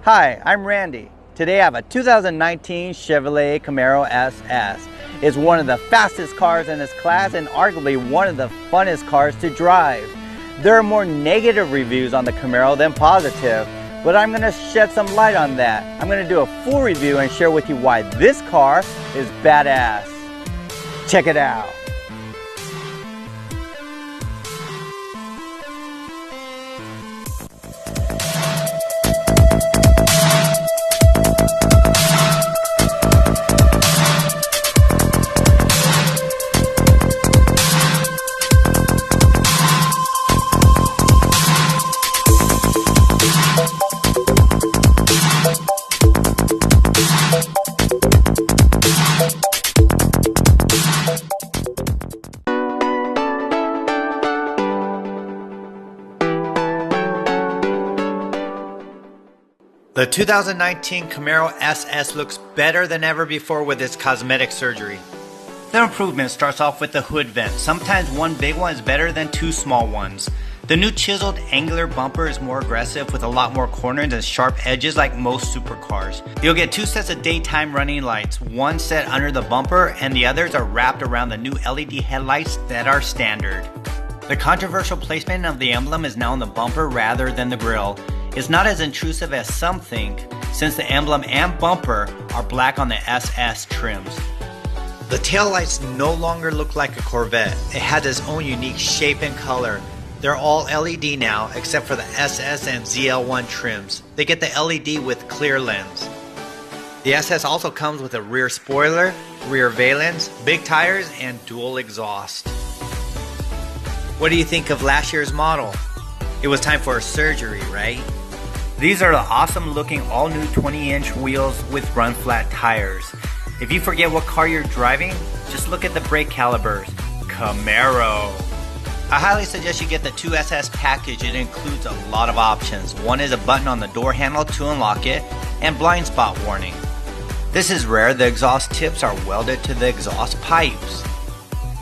Hi, I'm Randy. Today I have a 2019 Chevrolet Camaro SS. It's one of the fastest cars in its class and arguably one of the funnest cars to drive. There are more negative reviews on the Camaro than positive, but I'm going to shed some light on that. I'm going to do a full review and share with you why this car is badass. Check it out. The 2019 Camaro SS looks better than ever before with its cosmetic surgery. The improvement starts off with the hood vent. Sometimes one big one is better than two small ones. The new chiseled angular bumper is more aggressive with a lot more corners and sharp edges like most supercars. You'll get two sets of daytime running lights, one set under the bumper and the others are wrapped around the new LED headlights that are standard. The controversial placement of the emblem is now on the bumper rather than the grille. It's not as intrusive as some think, since the emblem and bumper are black on the SS trims. The taillights no longer look like a Corvette. It has its own unique shape and color. They're all LED now, except for the SS and ZL1 trims. They get the LED with clear lens. The SS also comes with a rear spoiler, rear valence, big tires, and dual exhaust. What do you think of last year's model? It was time for a surgery, right? These are the awesome looking all new 20-inch wheels with run flat tires. If you forget what car you're driving, just look at the brake calipers. Camaro. I highly suggest you get the 2SS package. It includes a lot of options. One is a button on the door handle to unlock it and blind spot warning. This is rare. The exhaust tips are welded to the exhaust pipes.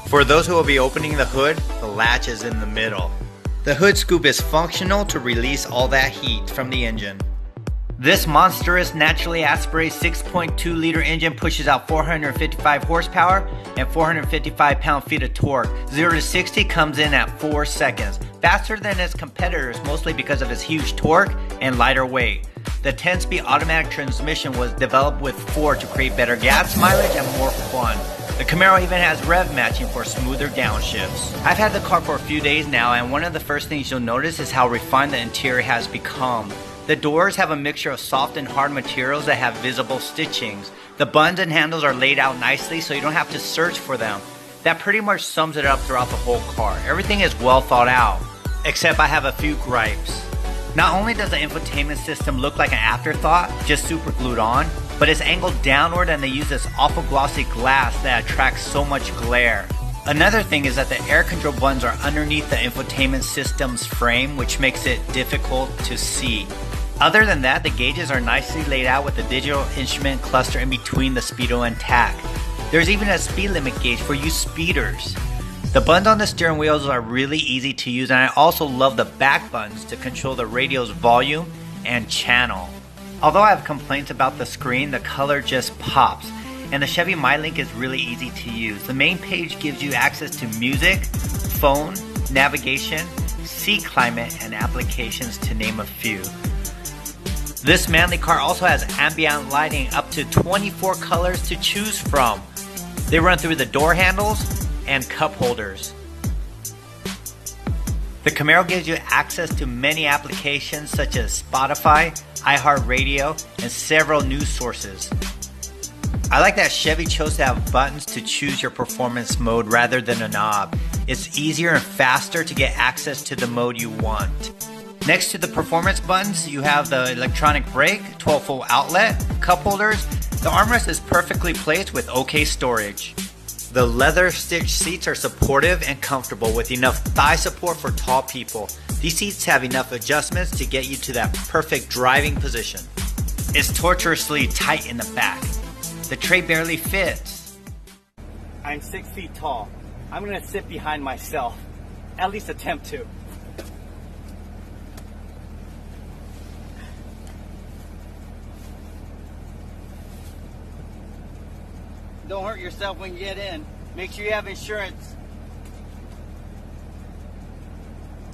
For those who will be opening the hood, the latch is in the middle. The hood scoop is functional to release all that heat from the engine. This monstrous naturally aspirated 6.2 liter engine pushes out 455 horsepower and 455 pound-feet of torque. 0 to 60 comes in at 4 seconds, faster than its competitors mostly because of its huge torque and lighter weight. The 10-speed automatic transmission was developed with Ford to create better gas mileage and more fun. The Camaro even has rev matching for smoother downshifts. I've had the car for a few days now, and one of the first things you'll notice is how refined the interior has become. The doors have a mixture of soft and hard materials that have visible stitchings. The buttons and handles are laid out nicely so you don't have to search for them. That pretty much sums it up throughout the whole car. Everything is well thought out. Except I have a few gripes. Not only does the infotainment system look like an afterthought, just super glued on, but it's angled downward and they use this awful glossy glass that attracts so much glare. Another thing is that the air control buttons are underneath the infotainment system's frame, which makes it difficult to see. Other than that, the gauges are nicely laid out with the digital instrument cluster in between the speedo and tach. There's even a speed limit gauge for you speeders. The buttons on the steering wheels are really easy to use, and I also love the back buttons to control the radio's volume and channel. Although I have complaints about the screen, the color just pops, and the Chevy MyLink is really easy to use. The main page gives you access to music, phone, navigation, seat climate, and applications to name a few. This manly car also has ambient lighting, up to 24 colors to choose from. They run through the door handles and cup holders. The Camaro gives you access to many applications such as Spotify, iHeartRadio, and several news sources. I like that Chevy chose to have buttons to choose your performance mode rather than a knob. It's easier and faster to get access to the mode you want. Next to the performance buttons, you have the electronic brake, 12-volt outlet, cup holders. The armrest is perfectly placed with OK storage. The leather stitched seats are supportive and comfortable with enough thigh support for tall people. These seats have enough adjustments to get you to that perfect driving position. It's tortuously tight in the back. The tray barely fits. I'm 6 feet tall. I'm gonna sit behind myself. At least attempt to. don't hurt yourself when you get in. Make sure you have insurance.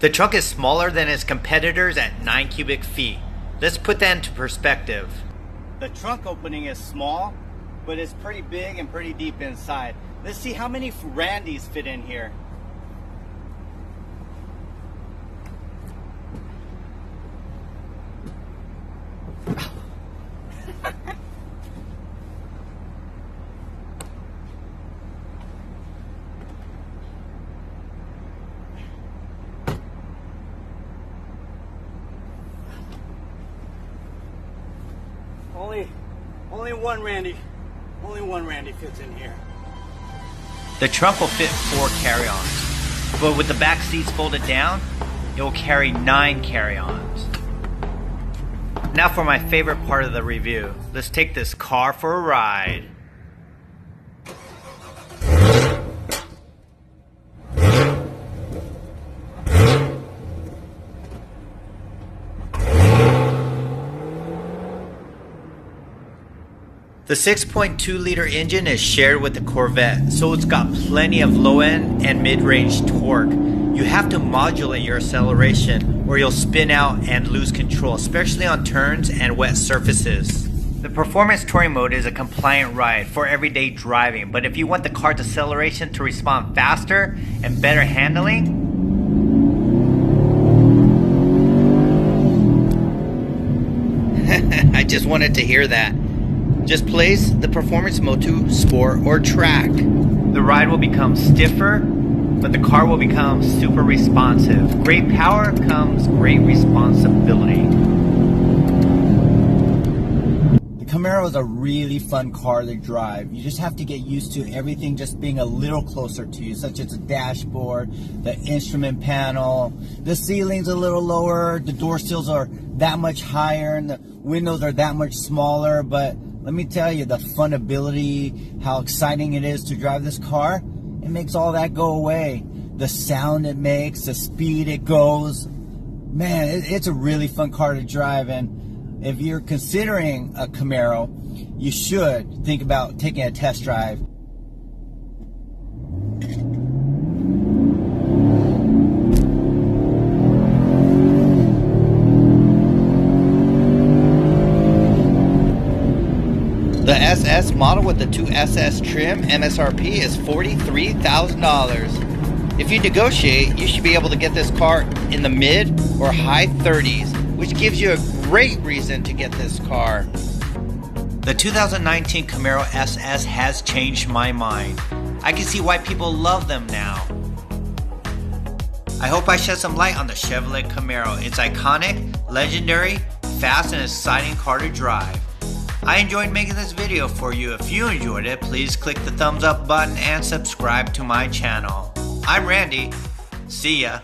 The trunk is smaller than its competitors at 9 cubic feet. Let's put that into perspective. The trunk opening is small, but it's pretty big and pretty deep inside. Let's see how many Randys fit in here. Only one Randy fits in here. The trunk will fit 4 carry-ons, but with the back seats folded down, it will carry 9 carry-ons. Now for my favorite part of the review. Let's take this car for a ride. The 6.2 liter engine is shared with the Corvette, so it's got plenty of low end and mid-range torque. You have to modulate your acceleration or you'll spin out and lose control, especially on turns and wet surfaces. The Performance Touring Mode is a compliant ride for everyday driving, but if you want the car's acceleration to respond faster and better handling, I just wanted to hear that. Just place the Performance Mode to Sport or Track. The ride will become stiffer, but the car will become super responsive. Great power comes great responsibility. The Camaro is a really fun car to drive. You just have to get used to everything just being a little closer to you, such as the dashboard, the instrument panel, the ceiling's a little lower, the door sills are that much higher, and the windows are that much smaller, but let me tell you, the fun ability, how exciting it is to drive this car, it makes all that go away. The sound it makes, the speed it goes, man, it's a really fun car to drive. And if you're considering a Camaro, you should think about taking a test drive. The SS model with the 2SS trim MSRP is $43,000. If you negotiate, you should be able to get this car in the mid or high 30s, which gives you a great reason to get this car. The 2019 Camaro SS has changed my mind. I can see why people love them now. I hope I shed some light on the Chevrolet Camaro. It's iconic, legendary, fast, and exciting car to drive. I enjoyed making this video for you. If you enjoyed it, please click the thumbs up button and subscribe to my channel. I'm Randy. See ya.